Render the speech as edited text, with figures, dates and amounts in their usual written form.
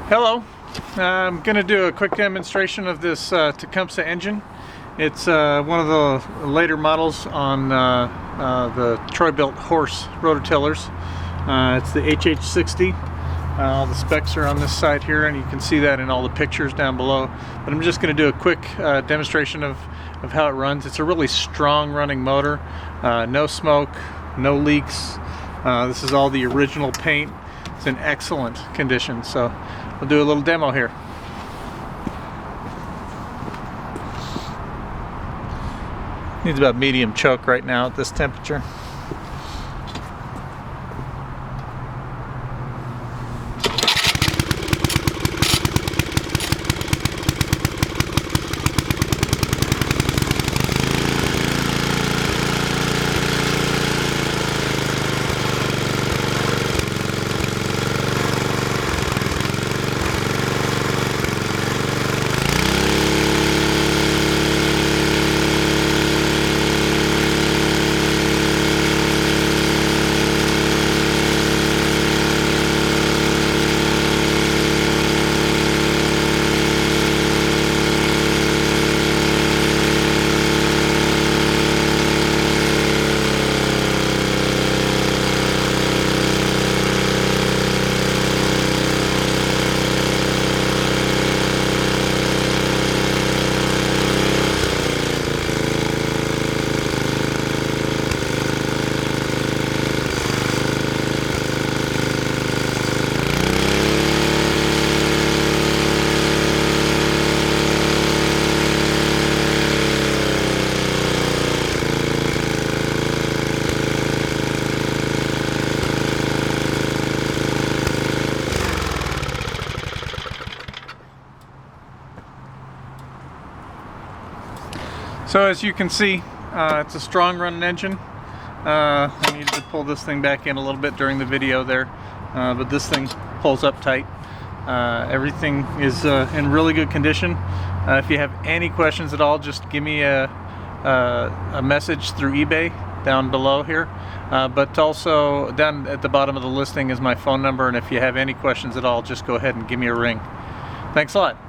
Hello, I'm going to do a quick demonstration of this Tecumseh engine. It's one of the later models on the Bilt horse rototillers. It's the HH60. All the specs are on this side here, and you can see that in all the pictures down below. But I'm just going to do a quick demonstration of how it runs. It's a really strong running motor, no smoke, no leaks. This is all the original paint. It's in excellent condition, so we'll do a little demo here. Needs about medium choke right now at this temperature. So as you can see, it's a strong running engine. I needed to pull this thing back in a little bit during the video there, but this thing pulls up tight. Everything is in really good condition. If you have any questions at all, just give me a message through eBay down below here. But also down at the bottom of the listing is my phone number, and if you have any questions at all, just go ahead and give me a ring. Thanks a lot.